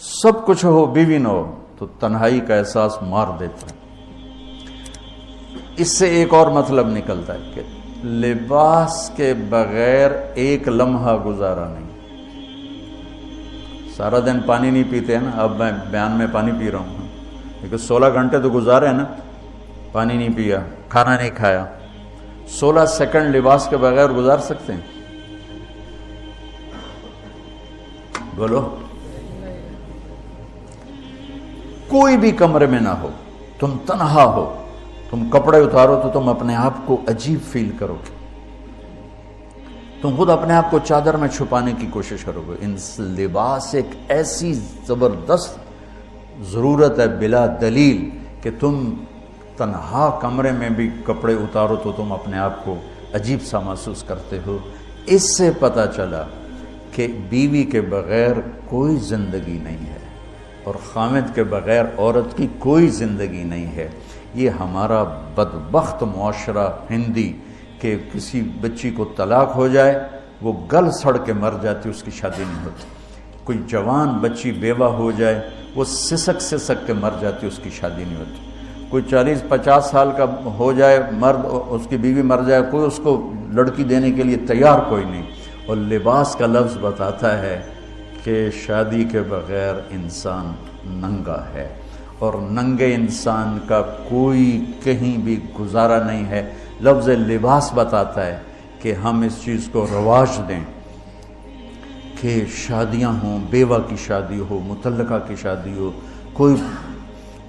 سب کچھ ہو بیوی نہ ہو تو تنہائی کا احساس مار دیتا ہے۔ اس سے ایک اور مطلب نکلتا ہے کہ لباس کے بغیر ایک لمحہ گزارا نہیں۔ سارا دن پانی نہیں پیتے ہیں نا، اب میں بیان میں پانی پی رہا ہوں، لیکن 16 گھنٹے تو گزارے ہیں نا، پانی نہیں پیا، کھانا نہیں کھایا، 16 سیکنڈ لباس کے بغیر گزار سکتے ہیں؟ بولو۔ کوئی بھی کمرے میں نہ ہو، تم تنہا ہو، تم کپڑے اتارو تو تم اپنے آپ کو عجیب فیل کرو گے، تم خود اپنے آپ کو چادر میں چھپانے کی کوشش کرو گے۔ ان لباس ایک ایسی زبردست ضرورت ہے بلا دلیل کہ تم تنہا کمرے میں بھی کپڑے اتارو تو تم اپنے آپ کو عجیب سا محسوس کرتے ہو۔ اس سے پتہ چلا کہ بیوی کے بغیر کوئی زندگی نہیں ہے اور خامد کے بغیر عورت کی کوئی زندگی نہیں ہے۔ یہ ہمارا بدبخت معاشرہ ہندی کہ کسی بچی کو طلاق ہو جائے وہ گل سڑ کے مر جاتی، اس کی شادی نہیں ہوتی۔ کوئی جوان بچی بیوہ ہو جائے وہ سسک کے مر جاتی، اس کی شادی نہیں ہوتی۔ کوئی 40-50 سال کا ہو جائے مرد، اس کی بیوی مر جائے، کوئی اس کو لڑکی دینے کے لیے تیار کوئی نہیں۔ اور لباس کا لفظ بتاتا ہے کہ شادی کے بغیر انسان ننگا ہے، اور ننگے انسان کا کوئی کہیں بھی گزارا نہیں ہے۔ لفظ لباس بتاتا ہے کہ ہم اس چیز کو رواج دیں کہ شادیاں ہوں، بیوہ کی شادی ہو، مطلقہ کی شادی ہو، کوئی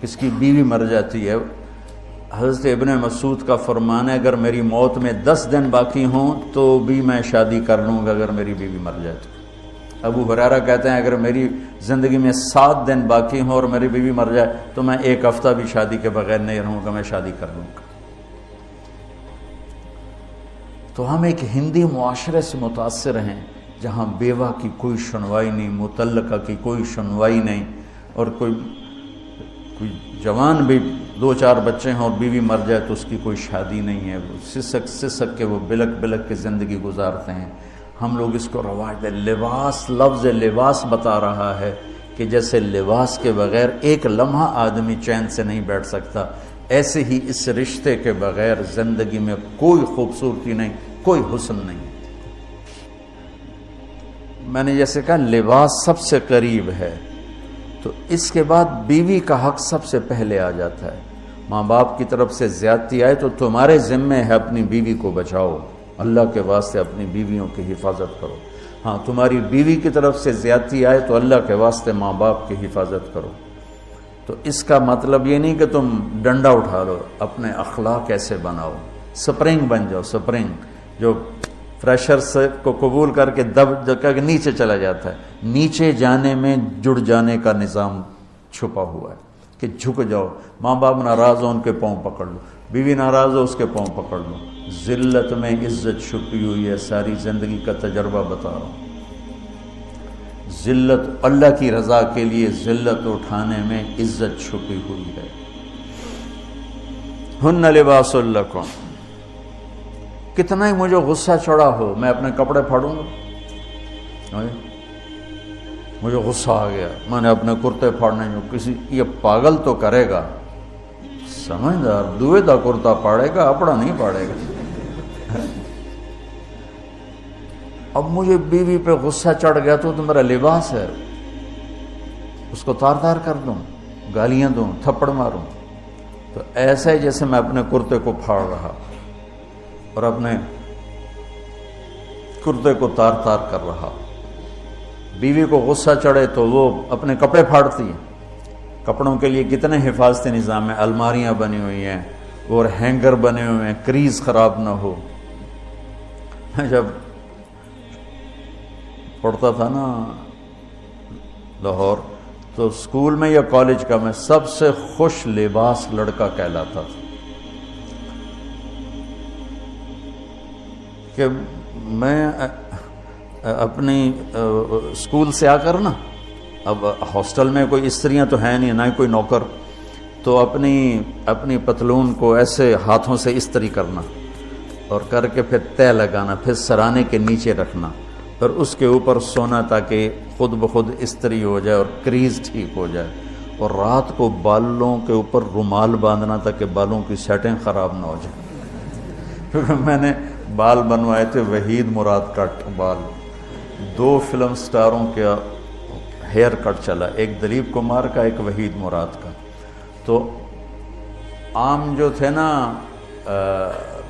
کس کی بیوی مر جاتی ہے۔ حضرت ابن مسعود کا فرمان ہے اگر میری موت میں 10 دن باقی ہوں تو بھی میں شادی کر لوں گا اگر میری بیوی مر جائے تو۔ ابو ہریرہ کہتے ہیں اگر میری زندگی میں 7 دن باقی ہوں اور میری بیوی مر جائے تو میں 1 ہفتہ بھی شادی کے بغیر نہیں رہوں گا، میں شادی کر لوں گا۔ تو ہم ایک ہندی معاشرے سے متاثر ہیں جہاں بیوہ کی کوئی سنوائی نہیں، مطلقہ کی کوئی سنوائی نہیں، اور کوئی جوان بھی 2-4 بچے ہیں اور بیوی مر جائے تو اس کی کوئی شادی نہیں ہے، وہ سسک کے وہ بلک کے زندگی گزارتے ہیں۔ ہم لوگ اس کو رواج دیں۔ لباس، لفظ لباس بتا رہا ہے کہ جیسے لباس کے بغیر ایک لمحہ آدمی چین سے نہیں بیٹھ سکتا، ایسے ہی اس رشتے کے بغیر زندگی میں کوئی خوبصورتی نہیں، کوئی حسن نہیں۔ میں نے جیسے کہا لباس سب سے قریب ہے، تو اس کے بعد بیوی کا حق سب سے پہلے آ جاتا ہے۔ ماں باپ کی طرف سے زیادتی آئے تو تمہارے ذمے ہے اپنی بیوی کو بچاؤ، اللہ کے واسطے اپنی بیویوں کی حفاظت کرو۔ ہاں تمہاری بیوی کی طرف سے زیادتی آئے تو اللہ کے واسطے ماں باپ کی حفاظت کرو۔ تو اس کا مطلب یہ نہیں کہ تم ڈنڈا اٹھا لو، اپنے اخلاق ایسے بناؤ، سپرنگ بن جاؤ، سپرنگ جو فریشر سے کو قبول کر کے دب کر کے نیچے چلا جاتا ہے۔ نیچے جانے میں جڑ جانے کا نظام چھپا ہوا ہے کہ جھک جاؤ، ماں باپ ناراض ہو ان کے پاؤں پکڑ لو، بیوی ناراض ہو اس کے پاؤں پکڑ لو۔ ذلت میں عزت چھپی ہوئی ہے، ساری زندگی کا تجربہ بتا رہا ہوں۔ ذلت، اللہ کی رضا کے لیے ذلت اٹھانے میں عزت چھپی ہوئی ہے۔ ہن لباس لکم، کتنا ہی مجھے غصہ چڑھا ہو میں اپنے کپڑے پھاڑوں گا، مجھے غصہ آ گیا میں نے اپنے کرتے پھاڑنے جو کسی یہ پاگل تو کرے گا، سمجھدار دوے دا کرتا پاڑے گا، اپنا نہیں پاڑے گا۔ اب مجھے بیوی پہ غصہ چڑھ گیا تو میرا لباس ہے، اس کو تار تار کر دوں، گالیاں دوں، تھپڑ ماروں، تو ایسا ہی جیسے میں اپنے کرتے کو پھاڑ رہا اور اپنے کرتے کو تار تار کر رہا۔ بیوی کو غصہ چڑھے تو وہ اپنے کپڑے پھاڑتی ہے۔ کپڑوں کے لیے کتنے حفاظتی نظام ہیں، الماریاں بنی ہوئی ہیں اور ہینگر بنے ہوئے ہیں، کریز خراب نہ ہو۔ میں جب پڑھتا تھا نا لاہور تو اسکول میں یا کالج کا میں سب سے خوش لباس لڑکا کہلاتا تھا کہ میں اپنی اسکول سے آ کر نا، اب ہاسٹل میں کوئی استریاں تو ہیں نہیں، نہ ہی کوئی نوکر، تو اپنی پتلون کو ایسے ہاتھوں سے استری کرنا اور کر کے پھر تہ لگانا، پھر سرانے کے نیچے رکھنا اور اس کے اوپر سونا تاکہ خود بخود استری ہو جائے اور کریز ٹھیک ہو جائے، اور رات کو بالوں کے اوپر رومال باندھنا تھا کہ بالوں کی سیٹیں خراب نہ ہو جائیں۔ میں نے بال بنوائے تھے وحید مراد کٹ بال، 2 فلم سٹاروں کا ہیئر کٹ چلا، ایک دلیپ کمار کا، ایک وحید مراد کا۔ تو عام جو تھے نا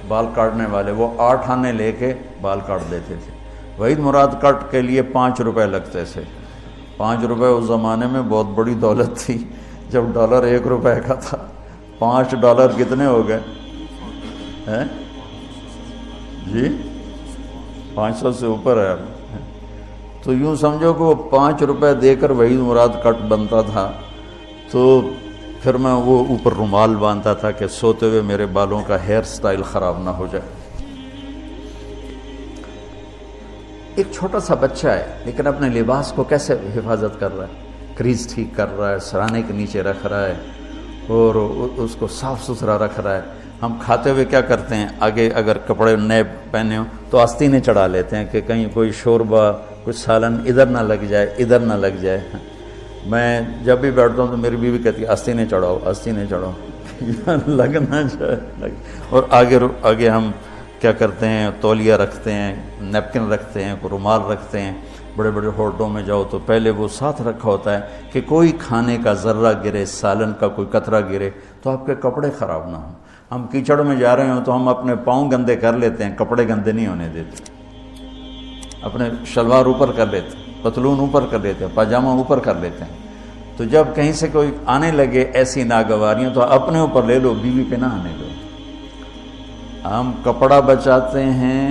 بال کاٹنے والے، وہ 8 آنے لے کے بال کاٹ دیتے تھے۔ وحید مراد کٹ کے لیے 5 روپے لگتے تھے۔ 5 روپے اس زمانے میں بہت بڑی دولت تھی، جب ڈالر 1 روپے کا تھا۔ $5 کتنے ہو گئے جی؟ 500 سے اوپر ہے۔ تو یوں سمجھو کہ وہ 5 روپے دے کر وحید مراد کٹ بنتا تھا۔ تو پھر میں وہ اوپر رومال باندھتا تھا کہ سوتے ہوئے میرے بالوں کا ہیئر سٹائل خراب نہ ہو جائے۔ ایک چھوٹا سا بچہ ہے لیکن اپنے لباس کو کیسے حفاظت کر رہا ہے، کریز ٹھیک کر رہا ہے، سرانے کے نیچے رکھ رہا ہے اور اس کو صاف ستھرا رکھ رہا ہے۔ ہم کھاتے ہوئے کیا کرتے ہیں، آگے اگر کپڑے نئے پہنے ہوں تو آستینیں چڑھا لیتے ہیں کہ کہیں کوئی شوربہ کچھ سالن ادھر نہ لگ جائے، ادھر نہ لگ جائے۔ میں جب بھی بیٹھتا ہوں تو میری بیوی کہتی ہے آستینیں چڑھاؤ، آستینیں چڑھاؤ، لگ نہ جائے۔ اور آگے ہم کیا کرتے ہیں، تولیہ رکھتے ہیں، نیپکن رکھتے ہیں، رومال رکھتے ہیں۔ بڑے بڑے ہوٹلوں میں جاؤ تو پہلے وہ ساتھ رکھا ہوتا ہے کہ کوئی کھانے کا ذرہ گرے، سالن کا کوئی قطرہ گرے تو آپ کے کپڑے خراب نہ ہوں۔ ہم کیچڑ میں جا رہے ہوں تو ہم اپنے پاؤں گندے کر لیتے ہیں، کپڑے گندے نہیں ہونے دیتے۔ اپنے شلوار اوپر کر لیتے ہیں، پتلون اوپر کر لیتے ہیں، پاجامہ اوپر کر لیتے ہیں۔ تو جب کہیں سے کوئی آنے لگے ایسی ناگواریاں تو اپنے اوپر لے لو، بیوی پہ نہ آنے دو۔ ہم کپڑا بچاتے ہیں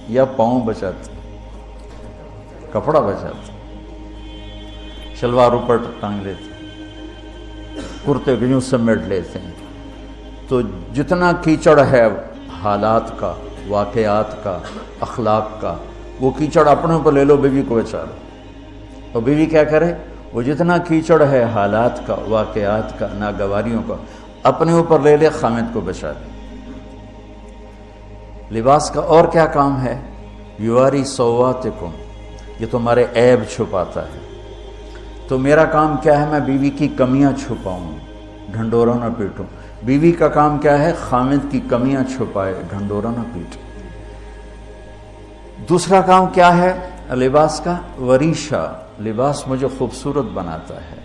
یا پاؤں بچاتے ہیں؟ کپڑا بچاتے ہیں، شلوار اوپر ٹانگ لیتے ہیں، کرتے کو یوں سمیٹ لیتے ہیں۔ تو جتنا کیچڑ ہے حالات کا، واقعات کا، اخلاق کا، وہ کیچڑ اپنے اوپر لے لو، بیوی کو بچا لو۔ اور بیوی کیا کرے، وہ جتنا کیچڑ ہے حالات کا، واقعات کا، ناگواریوں کا، اپنے اوپر لے لے، خامد کو بچا لے۔ لباس کا اور کیا کام ہے، یواری سواتکم، یہ تمہارے عیب چھپاتا ہے۔ تو میرا کام کیا ہے، میں بیوی کی کمیاں چھپاؤں، ڈھنڈورا نہ پیٹوں۔ بیوی کا کام کیا ہے، خامد کی کمیاں چھپائے، ڈھنڈورا نہ پیٹے۔ دوسرا کام کیا ہے لباس کا، وریشہ، لباس مجھے خوبصورت بناتا ہے۔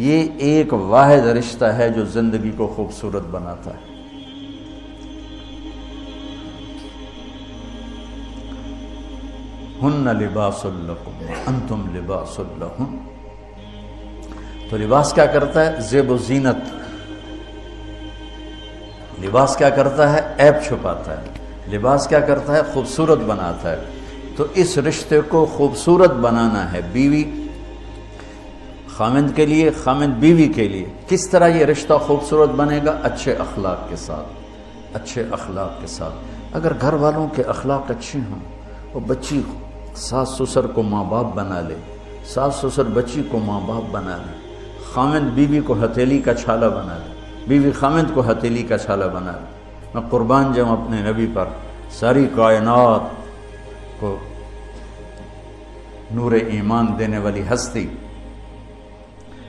یہ ایک واحد رشتہ ہے جو زندگی کو خوبصورت بناتا ہے۔ ہن لباس لکم انتم لباس لہن۔ تو لباس کیا کرتا ہے، زیب و زینت۔ لباس کیا کرتا ہے، عیب چھپاتا ہے۔ لباس کیا کرتا ہے، خوبصورت بناتا ہے۔ تو اس رشتے کو خوبصورت بنانا ہے، بیوی خامند کے لیے، خامند بیوی کے لیے۔ کس طرح یہ رشتہ خوبصورت بنے گا، اچھے اخلاق کے ساتھ، اچھے اخلاق کے ساتھ۔ اگر گھر والوں کے اخلاق اچھے ہوں، اور بچی ساس سسر کو ماں باپ بنا لے، ساس سسر بچی کو ماں باپ بنا لے، خامند بیوی کو ہتھیلی کا چھالا بنا لے، بیوی خامند کو ہتھیلی کا چھالا بنا لے۔ میں قربان جاؤں اپنے نبی پر، ساری کائنات کو نور ایمان دینے والی ہستی،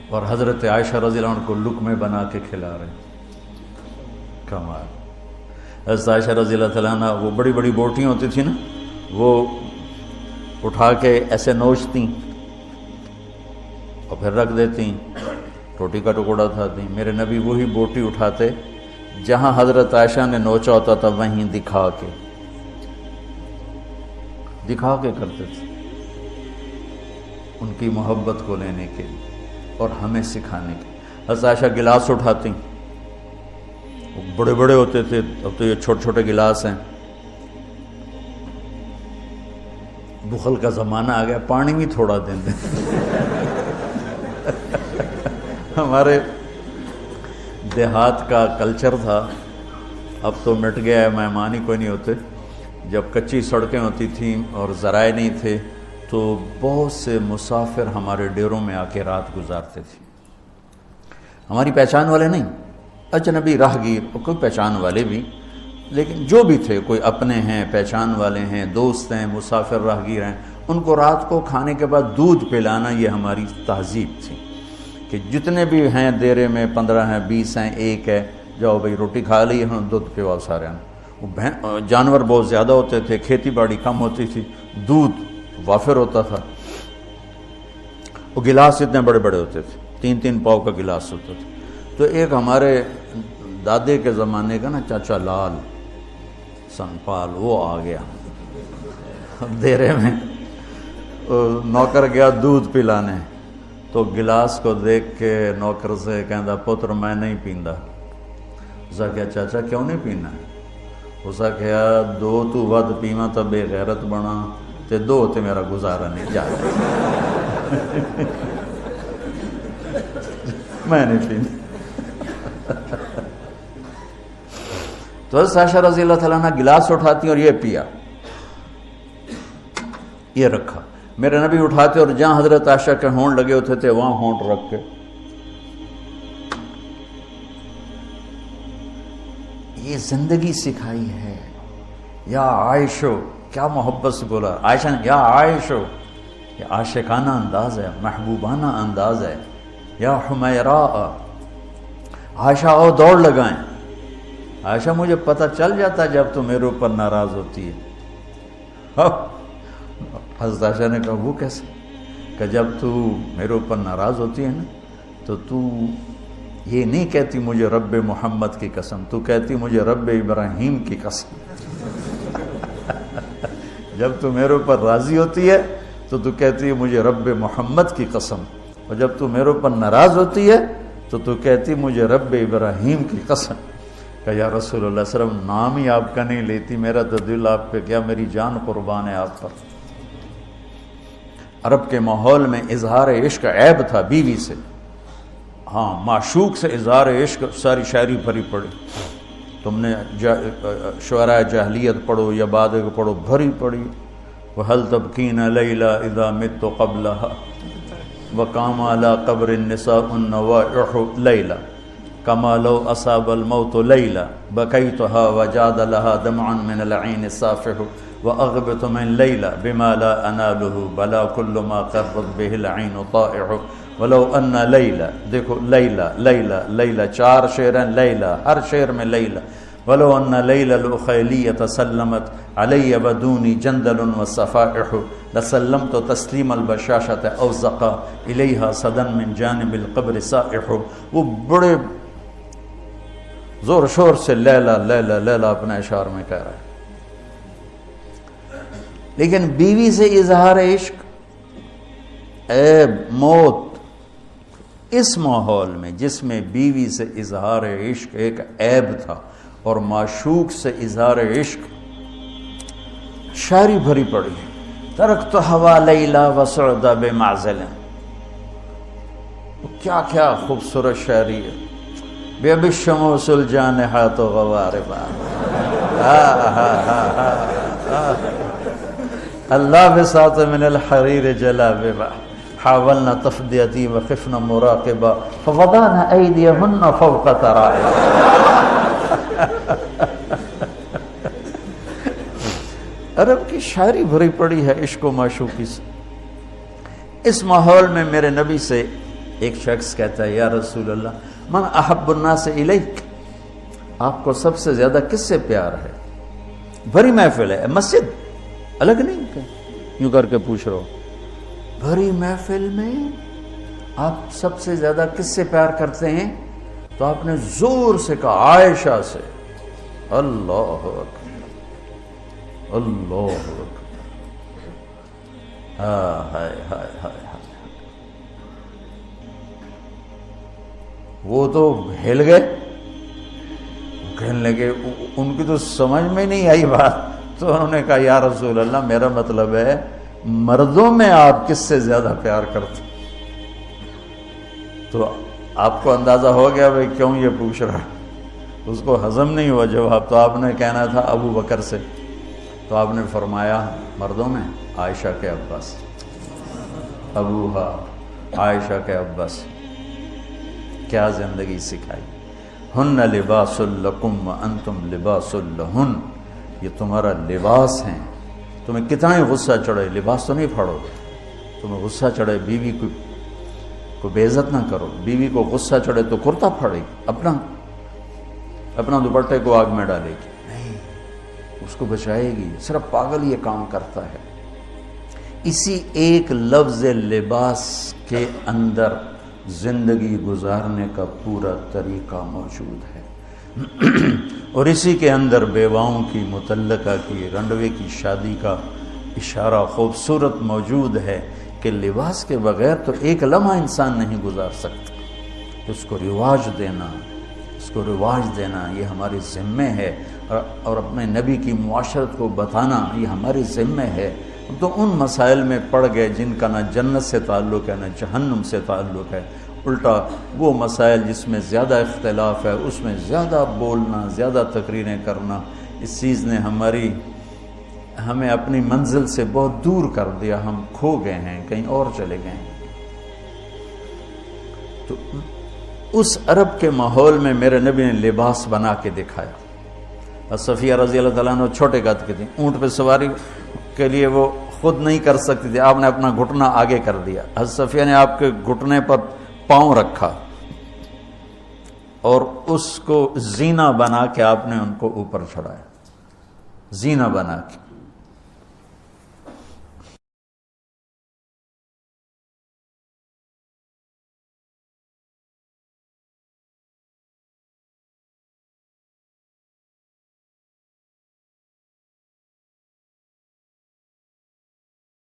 اور حضرت عائشہ رضی اللہ عنہ کو لقمے بنا کے کھلا رہے ہیں۔ کمال۔ حضرت عائشہ رضی اللہ تعالیٰ عنہ، وہ بڑی بڑی بوٹیاں ہوتی تھی نا، وہ اٹھا کے ایسے نوچتی اور پھر رکھ دیتی، روٹی کا ٹکڑا اٹھاتی۔ میرے نبی وہی بوٹی اٹھاتے جہاں حضرت عائشہ نے نوچا ہوتا تھا، وہیں دکھا کے کرتے تھے، ان کی محبت کو لینے کے لیے اور ہمیں سکھانے کے۔ حضرت عائشہ گلاس اٹھاتی، وہ بڑے بڑے ہوتے تھے، اب تو یہ چھوٹے چھوٹے گلاس ہیں۔ بخل کا زمانہ آ گیا، پانی بھی تھوڑا دیں دیں۔ ہمارے دیہات کا کلچر تھا، اب تو مٹ گیا ہے، مہمان ہی کوئی نہیں ہوتے۔ جب کچی سڑکیں ہوتی تھیں اور ذرائع نہیں تھے تو بہت سے مسافر ہمارے ڈیروں میں آ کے رات گزارتے تھے، ہماری پہچان والے نہیں، اجنبی راہگیر، اور کوئی پہچان والے بھی، لیکن جو بھی تھے، کوئی اپنے ہیں، پہچان والے ہیں، دوست ہیں، مسافر راہگیر ہیں، ان کو رات کو کھانے کے بعد دودھ پلانا یہ ہماری تہذیب تھی کہ جتنے بھی ہیں دیرے میں 15 ہیں 20 ہیں 1 ہے، جاؤ بھائی روٹی کھا لی ہم دودھ پیواؤ سارے ہیں۔ وہ جانور بہت زیادہ ہوتے تھے، کھیتی باڑی کم ہوتی تھی، دودھ وافر ہوتا تھا، وہ گلاس اتنے بڑے بڑے ہوتے تھے، 3 پاؤ کا گلاس ہوتا تھا۔ تو ایک ہمارے دادے کے زمانے کا نا چاچا لال سنپال وہ آ گیا دیرے میں، نوکر گیا دودھ پلانے، تو گلاس کو دیکھ کے نوکر سے کہندا پتر میں نہیں پیندا۔ اسا کہا چاچا کیوں نہیں پینا؟ اسا کہا 2 تو ود پیواں تو بے غیرت بنا تے 2 تے میرا گزارا نہیں جاتا میں نہیں پینا۔ تو حضرت عائشہ رضی اللہ تعالیٰ عنہ گلاس اٹھاتی اور یہ پیا، یہ رکھا۔ میرے نبی اٹھاتے اور جہاں حضرت عائشہ کے ہونٹ لگے ہوتے تھے وہاں ہونٹ رکھ کے یہ زندگی سکھائی ہے۔ یا عائشو، کیا محبت سے بولا عائشہ نے، یا عائشو، یہ عاشقانہ انداز ہے، محبوبانہ انداز ہے۔ یا حمیراء، عائشہ آؤ دوڑ لگائیں۔ عائشہ مجھے پتہ چل جاتا جب تو میرے اوپر ناراض ہوتی ہے۔ حضرت عائشہ نے کہا وہ کیسے؟ کہ جب تو میرے اوپر ناراض ہوتی ہے نا تو یہ نہیں کہتی مجھے رب محمد کی قسم، تو کہتی مجھے رب ابراہیم کی قسم۔ جب تو میرے اوپر راضی ہوتی ہے تو کہتی ہے مجھے رب محمد کی قسم، اور جب تو میرے اوپر ناراض ہوتی ہے تو کہتی مجھے رب ابراہیم کی قسم۔ کہ یا رسول اللہ صلی اللہ علیہ وسلم نام ہی آپ کا نہیں لیتی، میرا تو دل آپ پہ کیا، میری جان قربان ہے آپ پر۔ عرب کے ماحول میں اظہار عشق عیب تھا بیوی سے، ہاں معشوق سے اظہار عشق ساری شاعری بھری پڑی، تم نے شعراء جاہلیت پڑھو یا بعد کو پڑھو، بھری پڑی۔ وَهَلْ تَبْكِينَ لَيْلَا إِذَا مِتُّ قَبْلَهَا وَقَامَ عَلَى قَبْرِ النِّسَاءُ النَّوَائِحُ لَيْلَا كَمَا لَوْ أَصَابَ الْمَوْتُ لَيْلَا بَكَيْتُهَا وَجَادَ لَهَا دَمْعًا مِنَ الْعَيْنِ صَافِحُ وَأَغْبِطُ مِنْ لَيْلَا بِمَا لَا أَنَالُهُ بَلَا كُلُّ مَا قَرَّتْ بِهِ الْعَيْنُ طَائِعُ وَلَوْ أَنَّ لَيْلَا، دیکھو لیلہ لیلہ لیلہ 4 شعر ہیں، لیلہ ہر شعر میں لیلہ۔ وَلَوْ أَنَّ لَيْلَ الْأُخَيْلِيَّةَ سَلَّمَتْ عَلَيَّ بَدُونِ جَنْدَلٌ وَصَفَائِحُ لَسَلَّمْتُ تَسْلِيمَ الْبَشَاشَةَ أَوْ زَقَى إِلَيْهَا صَدًا مِنْ جَانِبِ الْقَبْرِ سَائِحُ۔ وہ بڑے زور شور سے لیلہ لیلہ لیلہ اپنے اشعار میں کہہ رہا ہے، لیکن بیوی سے اظہار عشق عیب، موت، اس ماحول میں جس میں بیوی سے اظہار عشق ایک عیب تھا اور معشوق سے اظہار عشق شاعری بھری پڑی۔ ترکت ہوا لیلا وسعد بمعزل، کیا کیا خوبصورت شاعری ہے۔ بے اب الشموس الجانحات غواربا، اللہ بساط من الحریر جلاببا حاولنا تفدیتی وخفنا مراقبا فوضعنا ایدیہن فوق ترائب۔ عرب کی شاعری بھری پڑی ہے عشق و معشوقی سے۔ اس ماحول میں میرے نبی سے ایک شخص کہتا ہے یا رسول اللہ من احب الناس الیک، آپ کو سب سے زیادہ کس سے پیار ہے؟ بھری محفل ہے، مسجد الگ نہیں یوں کر کے پوچھ رہا ہو، بھری محفل میں آپ سب سے زیادہ کس سے پیار کرتے ہیں؟ تو آپ نے زور سے کہا عائشہ سے۔ اللہ اکبر اللہ اکبر، ہائے ہائے ہائے، وہ تو ہل گئے، کہنے لگے، ان کی تو سمجھ میں نہیں آئی بات، تو انہوں نے کہا یا رسول اللہ میرا مطلب ہے مردوں میں آپ کس سے زیادہ پیار کرتے؟ تو آپ کو اندازہ ہو گیا بھائی کیوں یہ پوچھ رہا، اس کو ہضم نہیں ہوا جواب، تو آپ نے کہنا تھا ابو بکر سے، تو آپ نے فرمایا مردوں میں عائشہ کے عباس، ابوہا عائشہ کے عباس۔ کیا زندگی سکھائی، ہن لباس لکم وانتم لباس لہن، یہ تمہارا لباس ہیں، تمہیں کتنا ہی غصہ چڑھے لباس تو نہیں پھاڑو گے. تمہیں غصہ چڑھے بیوی کو بے عزت نہ کرو. بیوی کو غصہ چڑھے تو کرتا پھاڑے گی, اپنا دوپٹے کو آگ میں ڈالے گی, نہیں, اس کو بچائے گی. صرف پاگل یہ کام کرتا ہے. اسی ایک لفظ لباس کے اندر زندگی گزارنے کا پورا طریقہ موجود ہے. اور اسی کے اندر بیواؤں کی, مطلقہ کی, رنڈوے کی شادی کا اشارہ خوبصورت موجود ہے کہ لباس کے بغیر تو ایک لمحہ انسان نہیں گزار سکتا. اس کو رواج دینا یہ ہماری ذمہ ہے, اور اپنے نبی کی معاشرت کو بتانا یہ ہماری ذمہ ہے. تو ان مسائل میں پڑ گئے جن کا نہ جنت سے تعلق ہے نہ جہنم سے تعلق ہے. الٹا وہ مسائل جس میں زیادہ اختلاف ہے اس میں زیادہ بولنا, زیادہ تقریریں کرنا, اس چیز نے ہمیں اپنی منزل سے بہت دور کر دیا. ہم کھو گئے ہیں, کہیں اور چلے گئے ہیں. تو اس عرب کے ماحول میں میرے نبی نے لباس بنا کے دکھایا. صفیہ رضی اللہ تعالیٰ عنہ چھوٹے قد کی تھی, اونٹ پہ سواری کے لیے وہ خود نہیں کر سکتی تھی, آپ نے اپنا گھٹنا آگے کر دیا. حضرت صفیہ نے آپ کے گھٹنے پر پاؤں رکھا اور اس کو زینہ بنا کے آپ نے ان کو اوپر چڑھایا, زینہ بنا کے.